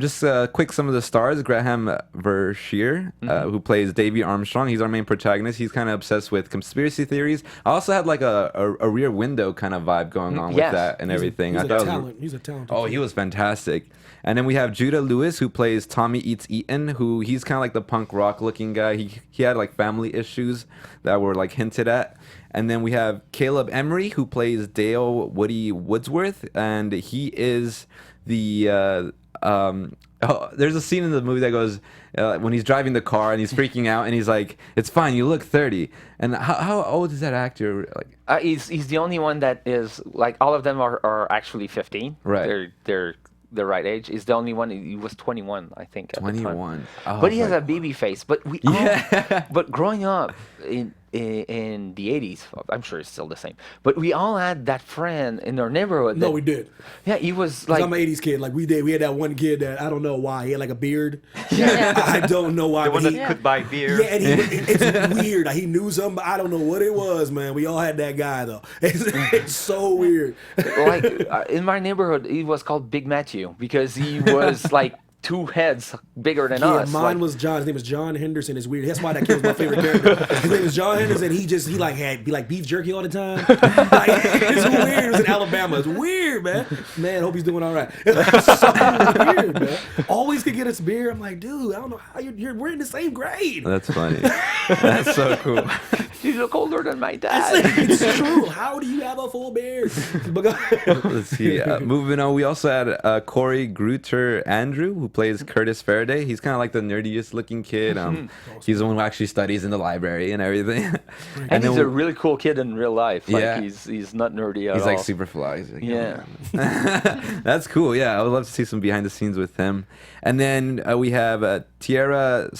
Just quick, some of the stars. Graham Verschier, who plays Davy Armstrong. He's our main protagonist. He's kind of obsessed with conspiracy theories. I also had like a Rear Window kind of vibe going on with that and everything. He's I a thought talent. He's a talent. Oh, he was fantastic. And then we have Judah Lewis, who plays Tommy Eats Eaton, who he's kind of like the punk rock looking guy. He had like family issues that were like hinted at. And then we have Caleb Emery, who plays Dale Woody Woodsworth, and he is the there's a scene in the movie that goes when he's driving the car and he's freaking out and he's like, "It's fine, you look 30." And how old is that actor? Like, He's the only one that is like all of them are actually 15. Right. They're the right age. He's the only one. He was 21, I think. At the time. 21. Oh, But he has like- a baby face. But we but growing up in the 80s, I'm sure it's still the same. But we all had that friend in our neighborhood. No, that- we did. Yeah, he was 'Cause like. I'm an '80s kid. Like we did. We had that one kid that I don't know why he had like a beard. Yeah. I don't know why. The but one he, that could buy beer. Yeah, and it's weird. Like, he knew something, but I don't know what it was, man. We all had that guy though. It's so weird. like in my neighborhood, he was called Big Matthew because he was like 2 heads bigger than Yeah, us. mine like, was John. His name was John Henderson. It's weird. That's why that kid was my favorite character. His name was John Henderson. He like had beef jerky all the time. Like, it's weird. It was in Alabama. It's weird, man. Man, hope he's doing all right. It's so weird, man. Always could get us beer. I'm like, dude, I don't know how we're in the same grade. That's funny. That's so cool. you look older than my dad. It's true. How do you have a full beard? Let's see. Moving on, we also had Corey Gruter Andrew, who plays Curtis Faraday. He's kind of like the nerdiest looking kid. He's the one who actually studies in the library and everything. And he's then a really cool kid in real life. Like Yeah. he's not nerdy at he's all. like super fly. He's like, Yeah. That's cool. Yeah, I would love to see some behind the scenes with him. And then we have Tiara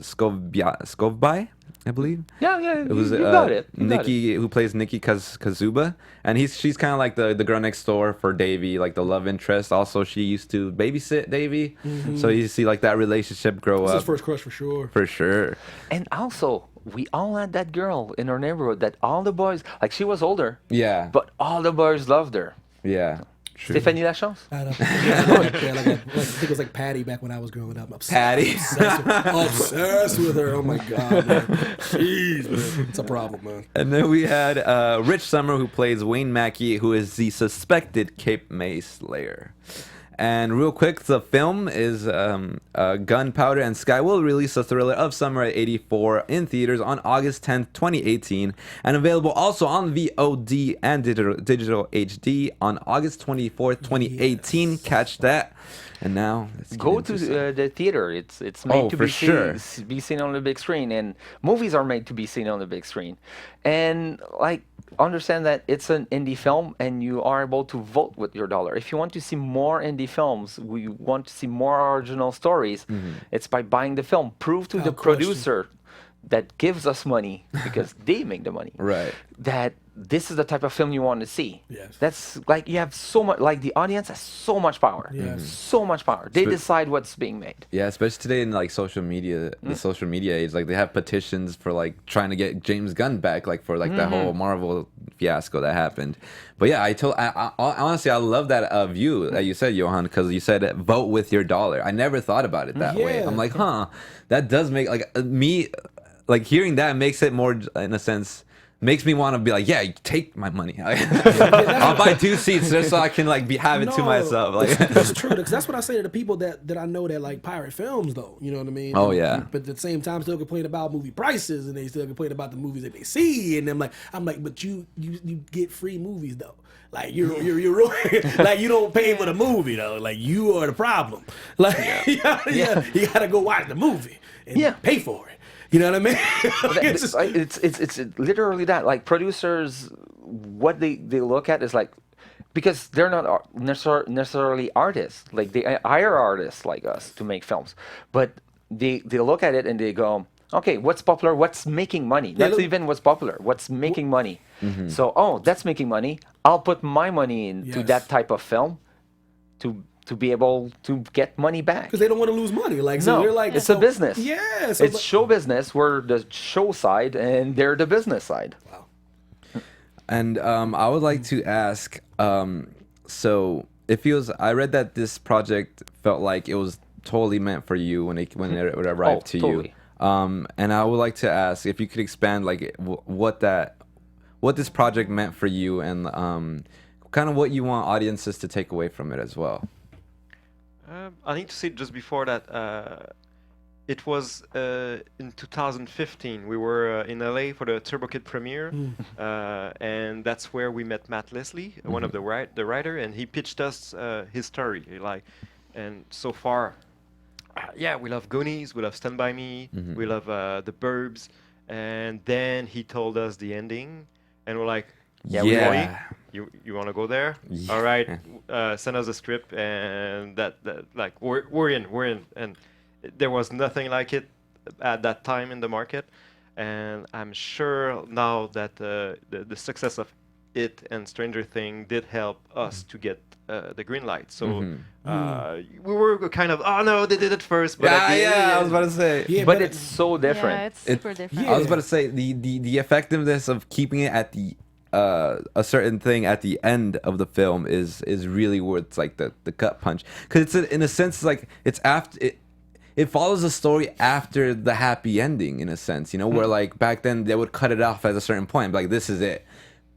Skovbai, I believe. Yeah, It was you got it. You got Nikki, who plays Nikki Kazuba, and she's kind of like the girl next door for Davy, like the love interest. Also, she used to babysit Davy, so you see like that relationship grow This is up his first crush for sure. for sure. And also, we all had that girl in our neighborhood that all the boys, like she was older, Yeah, but all the boys loved her. yeah. True. Stéphanie Lachance? I don't yeah, like I think it was like Patty back when I was growing up. I'm Patty. obsessed with her. Oh my god, man. Jeez, man. It's a problem, man. And then we had Rich Summer, who plays Wayne Mackey, who is the suspected Cape May Slayer. And real quick, the film is Gunpowder and Sky will release the thriller of summer at '84 in theaters on August 10th, 2018, and available also on VOD and digital HD on August 24th, 2018. Yes. Catch that. And now let's get Go into to some- the theater. It's made Oh, to for be sure. be seen on the big screen, and movies are made to be seen on the big screen. And like understand that it's an indie film, and you are able to vote with your dollar. If you want to see more indie films, we want to see more original stories. It's by buying the film. Prove to the question. producer that gives us money because they make the money. Right. That this is the type of film you want to see. Yes. That's like you have so much. Like the audience has so much power. Yes. So much power. They decide what's being made. Yeah, especially today in like social media, the social media age, like they have petitions for like trying to get James Gunn back, like for like that whole Marvel fiasco that happened. But yeah, I honestly I love that view that you said, Johan, because you said vote with your dollar. I never thought about it that way. Yeah. I'm like, that does make like me, like hearing that makes it more in a sense. Makes me want to be like, yeah, take my money. I'll buy 2 seats just so I can like have it to myself. Like, that's true. Because that's what I say to the people that I know that like pirate films, though. You know what I mean? Oh, yeah. But at the same time, still complain about movie prices, and they still complain about the movies that they see. And I'm like, but you get free movies though. Like you're like you don't pay for the movie though. Like you are the problem. Like you gotta go watch the movie and pay for it. You know what I mean? It's literally that. Like producers, what they look at is like, because they're not necessarily artists. Like they hire artists like us to make films, but they look at it and they go, okay, what's popular? What's making money? Not even what's popular. What's making money? So, oh, that's making money. I'll put my money into that type of film to be able to get money back. Because they don't want to lose money. Like, so No, they're like, it's a business. Yeah. So It's show business. We're the show side, and they're the business side. Wow. And I would like to ask, so it feels, I read that this project felt like it was totally meant for you when it arrived to totally. you. And I would like to ask if you could expand like what this project meant for you, and kind of what you want audiences to take away from it as well. I need to say just before that, it was in 2015. We were in LA for the Turbo Kid premiere, and that's where we met Matt Leslie, one of the writer, and he pitched us his story. And so far, yeah, we love Goonies, we love Stand By Me, we love The Burbs, and then he told us the ending, and we're like, really? You want to go there? Yeah. All right, send us a script, and that like we're in, and there was nothing like it at that time in the market, and I'm sure now that the success of it and Stranger Things did help us to get the green light. So we were kind of, oh no, they did it first. But I was about to say. Yeah, But it's so Yeah, different. it's super different. I was about to say the effectiveness of keeping it at the a certain thing at the end of the film is really where it's like the gut punch, because it's in a sense like it's after it follows the story after the happy ending in a sense, you know, where like back then they would cut it off at a certain point, like this is it,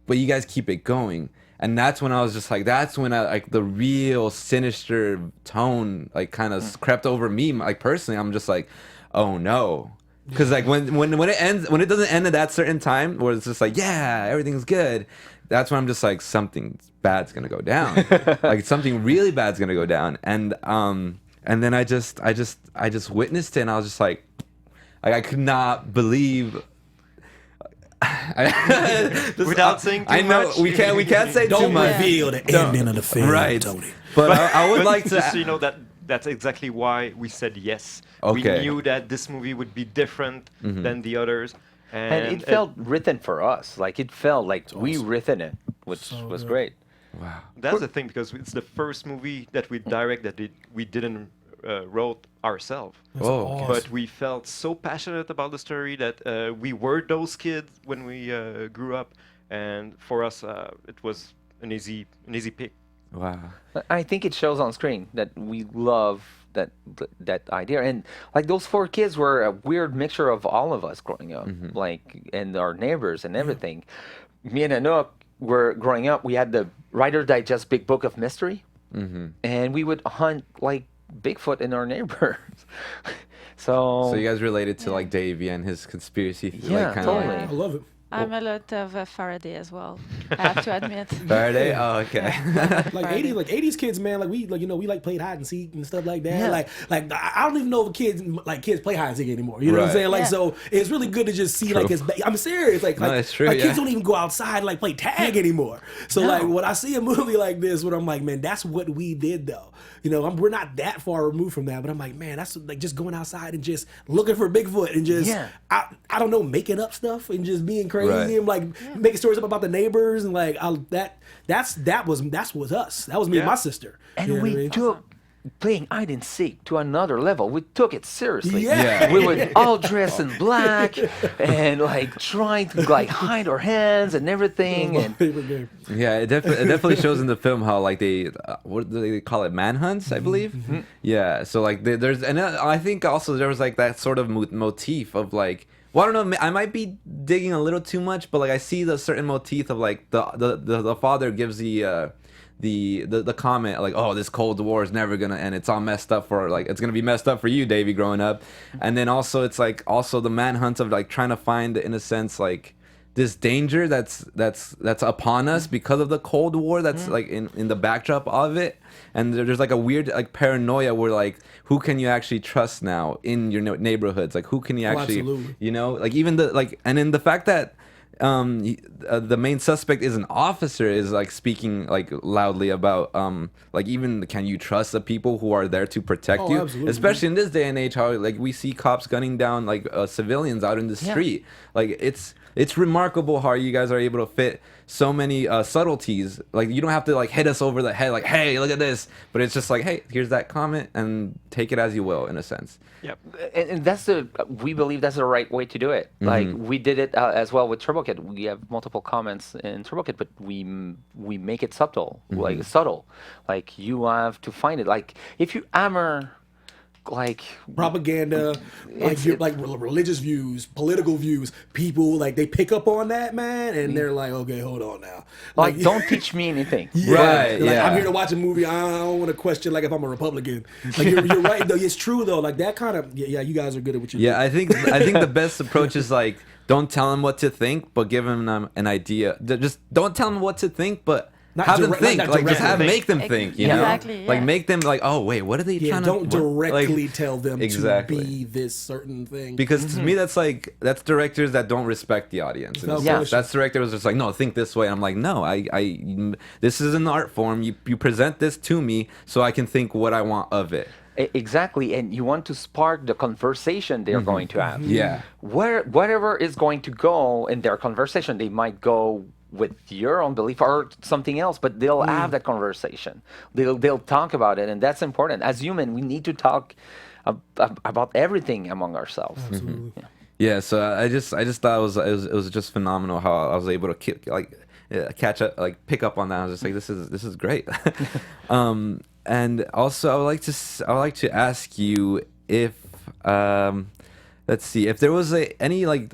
but you guys keep it going. And that's when I was just like, that's when I like the real sinister tone like kind of crept over me. Like personally, I'm just like, oh no. Because like when it ends, when it doesn't end at that certain time where it's just like, yeah, everything's good, that's when I'm just like, something bad's gonna go down. Like something really bad's gonna go down. And then I just witnessed it, and I was just like I could not believe. Without saying too I know much. we can't say too Don't much. reveal the ending of the film, Right. Tony. But I would like to. Just so you know that's exactly why we said yes. Okay. We knew that this movie would be different than the others, And it felt written for us. Like it felt like we written it, which was great. Wow. That's the thing, because it's the first movie that we direct that we didn't wrote ourselves. Oh. awesome. But we felt so passionate about the story that we were those kids when we grew up, and for us it was an easy pick. Wow. I think it shows on screen that we love that idea, and like those four kids were a weird mixture of all of us growing up, like, and our neighbors and everything. Me and Anouk were growing up. We had the Writer Digest Big Book of Mystery, and we would hunt like Bigfoot in our neighbors. So So you guys related to like Davey and his conspiracy, Yeah, like kind totally. of I love it. I'm a lot of Faraday as well. I have to admit. Faraday. Oh, okay. Like Friday. 80s kids, man. Like we like played hide and seek and stuff like that. Yeah. Like I don't even know if kids play hide and seek anymore. You know what I'm Right. saying? Like Yeah. so, it's really good to just see like True. I'm serious. Like it's true, like yeah. kids don't even go outside and like play tag anymore. So like when I see a movie like this, where I'm like, man, that's what we did though. You know, we're not that far removed from that, but I'm like, man, that's like just going outside and just looking for Bigfoot and just I don't know, making up stuff and just being crazy Right. and like making stories up about the neighbors and like that was us. That was me and my sister. and You know what I we mean? took playing hide and seek to another level. We took it seriously. Yeah. We would all dress in black and like trying to like hide our hands and everything. And Favorite game. Yeah, it definitely shows in the film how like they what do they call it, manhunts, I believe. Yeah, so like there's, and I think also there was like that sort of motif of like, well, I don't know, I might be digging a little too much, but like I see the certain motif of like the father gives the comment like, oh, this Cold War is never gonna end, it's all messed up for like, it's gonna be messed up for you, Davey, growing up. And then also it's like also the manhunt of like trying to find, in a sense, like this danger that's upon us because of the Cold War, that's like in the backdrop of it. And there's like a weird like paranoia where like, who can you actually trust now in your neighborhoods? Like who can you actually, absolutely. you know, like even the like, and then the fact that the main suspect is an officer is like speaking like loudly about like even can you trust the people who are there to protect you, absolutely. especially in this day and age, how like we see cops gunning down like civilians out in the street. Like it's remarkable how you guys are able to fit so many subtleties. Like you don't have to like hit us over the head like, hey, look at this, but it's just like, hey, here's that comment and take it as you will, in a sense. Yep. And that's we believe that's the right way to do it. Like we did it as well with TurboKit. We have multiple comments in TurboKit, but we make it subtle, like subtle. Like you have to find it. Like if you hammer, like propaganda, like religious views, political views, people like they pick up on that, man, and they're like, okay, hold on now. Like don't teach me anything. Right, Like, yeah. I'm here to watch a movie. I don't want to question like if I'm a Republican. Like you're right though. It's true though. Like that kind of yeah. You guys are good at what you do. Yeah, I think the best approach is like don't tell them what to think, but give them an idea. Just don't tell them what to think, but Not have them direct- think. not Like just directly. make them think. You Exactly, know, like yeah. make them like, oh wait, what are they Yeah, trying don't to directly like, tell them exactly. to be this certain thing. Because to me, that's directors that don't respect the audience. in a No, sense. yeah. That's director was just like, no, think this way. I'm like, no, this is an art form. You present this to me so I can think what I want of it. Exactly, and you want to spark the conversation they're going to have. Yeah. Whatever is going to go in their conversation, they might go with your own belief or something else, but they'll have that conversation. They'll talk about it, and that's important. As human, we need to talk about everything among ourselves. Absolutely. Yeah, so I just thought it was just phenomenal how I was able to catch up, like pick up on that. I was just like, this is great. And also I would like to ask you if let's see if there was any like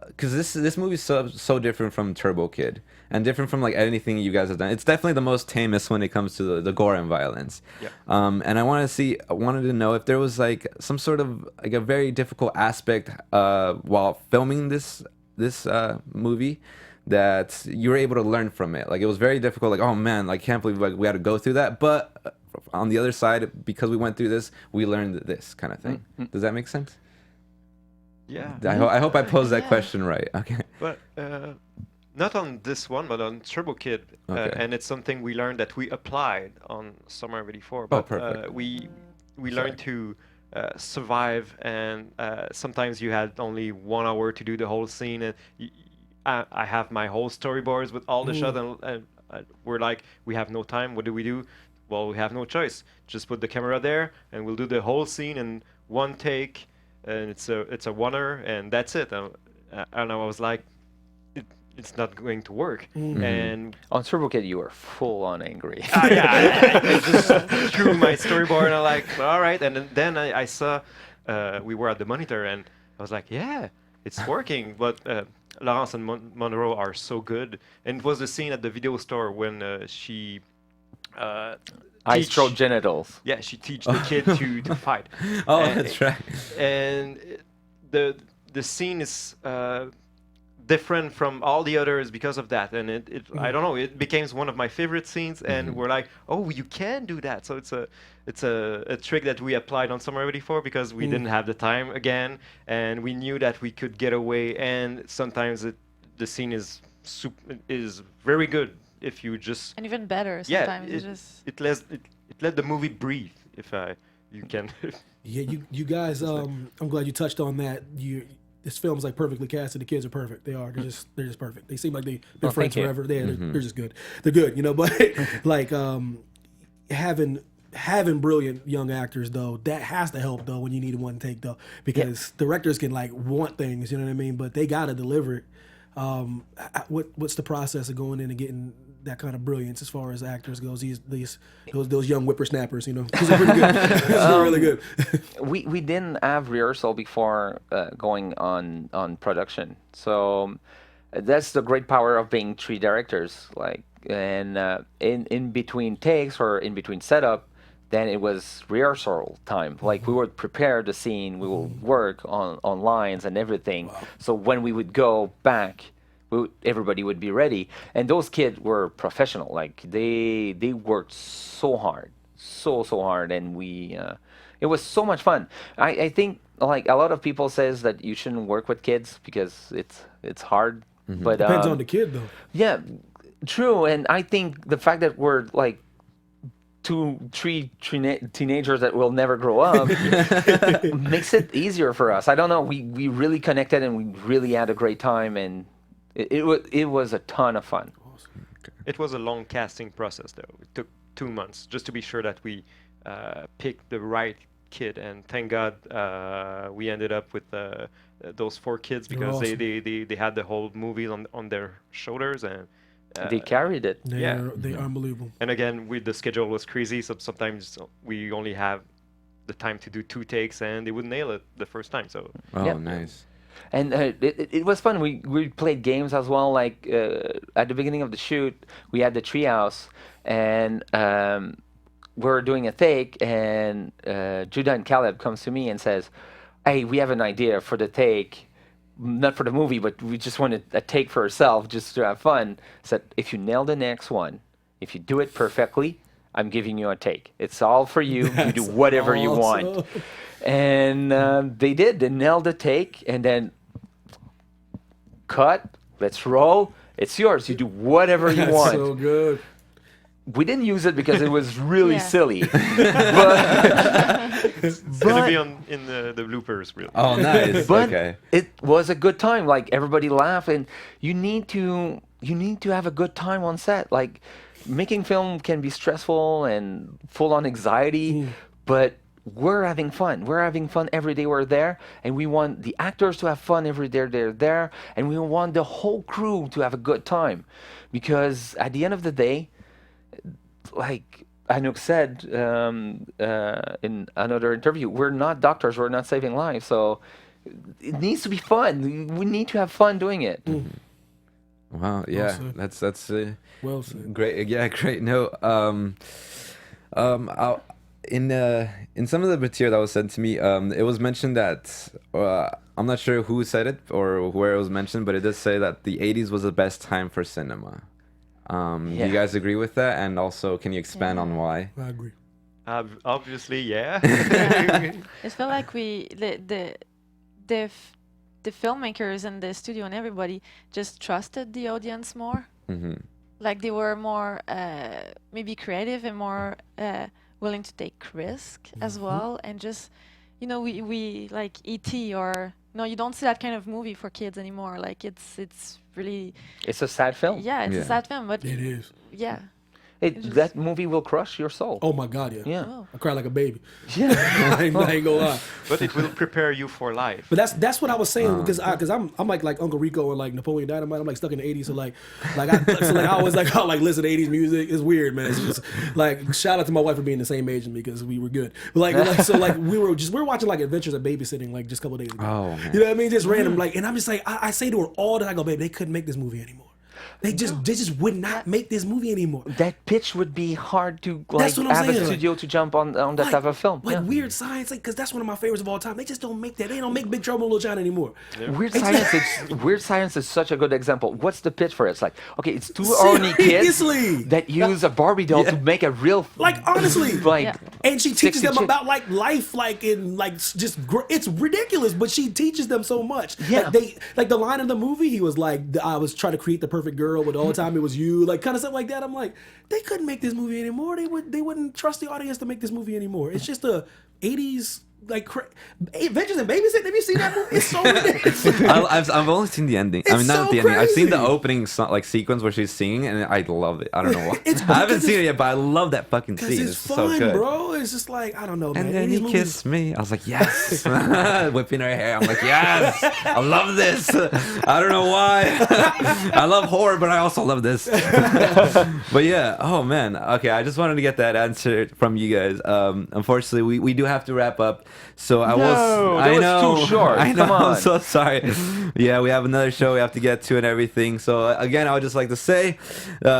because this movie is so different from Turbo Kid and different from like anything you guys have done. It's definitely the most tamest when it comes to the gore and violence. Yep. And I wanted to know if there was like some sort of like a very difficult aspect while filming this movie that you were able to learn from it. Like it was very difficult. Like, oh man, like can't believe like we had to go through that. But on the other side, because we went through this, we learned this kind of thing. Does that make sense? Yeah. I hope I posed that Yeah. question right. Okay. But not on this one, but on Turbo Kid, Okay. and it's something we learned that we applied on Summer of '84. Oh, But perfect. we learned to survive, and sometimes you had only 1 hour to do the whole scene, and I have my whole storyboards with all the shots, and we're like, we have no time. What do? Well, we have no choice. Just put the camera there, and we'll do the whole scene in one take, and it's a oneer, and that's it. And I was like, it's not going to work. And On TurboKit, you were full on angry. I just threw my storyboard, and I'm like, all right. And then I saw we were at the monitor, and I was like, yeah, it's working. But Laurence and Monroe are so good. And it was the scene at the video store when she I teach- strode genitals. Yeah, she teach the kid to fight. Oh, And- that's right. And the scene is different from all the others because of that, and it I don't know, it became one of my favorite scenes, and we're like, oh, you can do that. So it's a trick that we applied on Summer of '84 because we didn't have the time again, and we knew that we could get away, and sometimes the scene is very good if you just And even better yeah sometimes. it let the movie breathe if you can. Yeah, you guys. I'm glad you touched on that. This film's like perfectly casted. The kids are perfect. They are. They're just perfect. They seem like they've been friends thank you. forever. They're just good. They're good, you know. But like having brilliant young actors though, that has to help though when you need a one take though, because directors can like want things, you know what I mean, but they gotta deliver it. What's the process of going in and getting that kind of brilliance as far as actors goes? Those young whippersnappers, you know, 'cause they're pretty good. They're really good. We didn't have rehearsal before going on production, so that's the great power of being three directors. Like, and in between takes or in between setup, then it was rehearsal time. Like we would prepare the scene, we will work on lines and everything. So when we would go back, everybody would be ready. And those kids were professional. Like they worked so hard, so hard, and it was so much fun. I think like a lot of people says that you shouldn't work with kids because it's hard. But Depends on the kid though. yeah, true. And I think the fact that we're like three teenagers that will never grow up makes it easier for us. I don't know. We really connected and we really had a great time, and it was a ton of fun. It was a long casting process, though. It took 2 months just to be sure that we picked the right kid, and thank God we ended up with those 4 kids because awesome. they had the whole movie on their shoulders, and They carried it. They're unbelievable. And again, the schedule was crazy, so sometimes we only have the time to do 2 takes, and they would nail it the first time. So Oh, Yep. nice. And it was fun. We played games as well. Like at the beginning of the shoot, we had the treehouse, and we're doing a take, and Judah and Caleb comes to me and says, "Hey, we have an idea for the take, not for the movie, but we just wanted a take for ourselves, just to have fun." Said, "If you nail the next one, if you do it perfectly, I'm giving you a take. It's all for you. You do whatever you want." awesome. And they did. They nailed the take, and then cut. Let's roll. It's yours. You do whatever you That's want. so good. We didn't use it because it was really Yeah. silly. But, it's gonna be in the bloopers, really. Oh, nice. but Okay. it was a good time. Like everybody laughed, and you need to have a good time on set. Like making film can be stressful and full on anxiety, but we're having fun. We're having fun every day we're there, and we want the actors to have fun every day they're there, and we want the whole crew to have a good time, because at the end of the day, like Anouk said in another interview, we're not doctors. We're not saving lives, so it needs to be fun. We need to have fun doing it. Wow. Yeah. said. That's Well said. great. Yeah. Great note. In some of the material that was sent to me, it was mentioned that I'm not sure who said it or where it was mentioned, but it does say that the 80s was the best time for cinema. Do Yeah. you guys agree with that? And also, can you expand on why? I agree. Obviously, yeah. It felt like the filmmakers and the studio and everybody just trusted the audience more. Mm-hmm. Like they were more maybe creative and more willing to take risk as well, and just we like E.T. or no, you don't see that kind of movie for kids anymore. Like it's really It's a sad film. yeah, it's Yeah. a sad film, but It is. yeah. That movie will crush your soul. Oh my God, yeah. Yeah. Oh. I cried like a baby. Yeah. I ain't gonna lie. But it will prepare you for life. But that's what I was saying because I'm like Uncle Rico and like Napoleon Dynamite. I'm like stuck in the '80s, so I always I listen to '80s music. It's weird, man. It's just like shout out to my wife for being the same age as me because we were good. But we were watching like Adventures of Babysitting like just a couple of days ago. Oh, man. You know what I mean? Just random and I'm just like I say to her all the time, I go, babe, they couldn't make this movie anymore. They just would not make this movie anymore. That pitch would be hard to That's what I'm have a saying, like- studio to jump on that type of film. Like Yeah. Weird Science, because that's one of my favorites of all time. They just don't make that. They don't make Big Trouble in Little China anymore. Weird Science is such a good example. What's the pitch for it? It's like, okay, it's 2 horny kids Seriously. that use a Barbie doll to make a real Like honestly, like Yeah. and she teaches 60 them chick- about like life, like in like it's ridiculous, but she teaches them so much. Yeah. Like the line in the movie, he was like, I was trying to create the perfect girl, but all the time it was you, like kind of stuff like that. I'm like, they couldn't make this movie anymore. They wouldn't trust the audience to make this movie anymore. It's just a '80s like Adventures in Babysitting. Have you seen that movie? It's so ridiculous. I've only seen the ending. I It's mean, not so the ending. I've seen the crazy. opening sequence where she's singing, and I love it. I don't know why. It's I haven't because seen it yet, but I love that fucking Because scene. it's It's fun, so good. bro. It's just like I don't know, man. And then 80s he movies- kissed me. I was like, yes. Whipping her hair. I'm like, yes. I love this. I don't know why. I love horror, but I also love this. But yeah. Oh man. Okay. I just wanted to get that answer from you guys. Unfortunately, we do have to wrap up. So I that was too short. I know. Come on. I'm so sorry. Yeah, we have another show we have to get to and everything. So again, I would just like to say,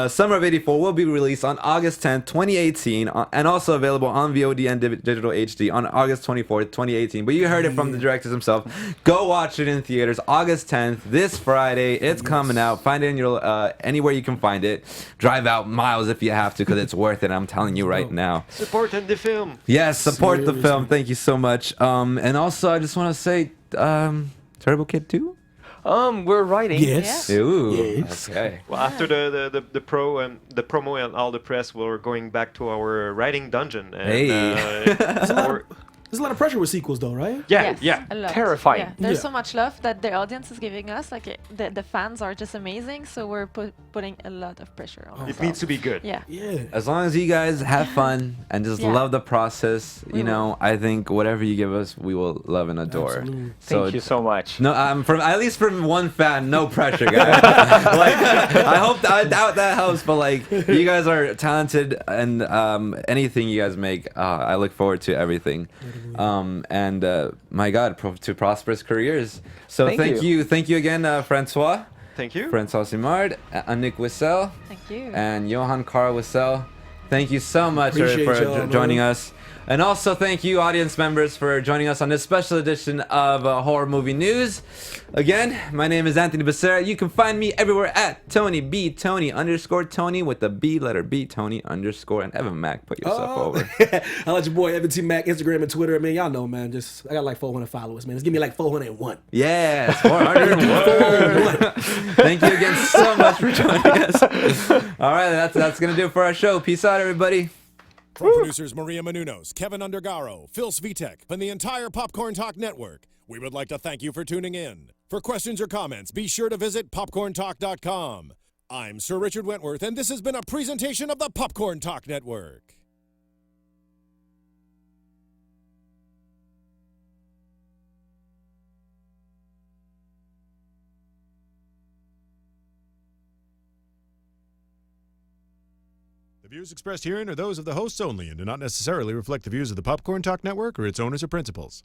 Summer of '84 will be released on August 10th, 2018, and also available on VOD and digital HD on August 24th, 2018. But you heard it from the director himself. Go watch it in theaters August 10th, this Friday. It's coming out. Find it in your anywhere you can find it. Drive out miles if you have to, because it's worth it. I'm telling you right now. Support the film. Yes, support the Seriously. film. Thank you so much. And also, I just want to say, Turbo Kid 2? We're writing. Yes. Ooh. Yes. Okay. Well, after the promo and all the press, we're going back to our writing dungeon. And, Hey. There's a lot of pressure with sequels, though, right? Yes, yeah. a lot. Terrifying. Yeah. There's Yeah. so much love that the audience is giving us. Like the fans are just amazing. So we're putting a lot of pressure on. It needs to be good. Yeah. Yeah. As long as you guys have fun and just Yeah. love the process, you know, I think whatever you give us, we will love and adore. Absolutely. Thank you so much. No, from at least from one fan, no pressure, guys. Like, I doubt that helps, but like, you guys are talented, and anything you guys make, I look forward to everything. And my God, to prosperous careers. So Thank thank you again, Francois. Thank you. Francois Simard, Anouk Whissell, Thank you. and Yoann-Karl Whissell. Thank you so much Appreciate for y'all, joining man. us. And also thank you, audience members, for joining us on this special edition of Horror Movie News. Again, my name is Anthony Becerra. You can find me everywhere at Tony B Tony _Tony with the B letter B Tony _ and Evan Mac. Put yourself over. I let your boy Evan T. Mac, Instagram and Twitter. Man, y'all know, man. I got like 400 followers, man. Just give me like 401. Yes, 401. Thank you again so much for joining us. All right, that's gonna do it for our show. Peace out, everybody. From producers Maria Menounos, Kevin Undergaro, Phil Svitek, and the entire Popcorn Talk Network, we would like to thank you for tuning in. For questions or comments, be sure to visit popcorntalk.com. I'm Sir Richard Wentworth, and this has been a presentation of the Popcorn Talk Network. The views expressed herein are those of the hosts only and do not necessarily reflect the views of the Popcorn Talk Network or its owners or principals.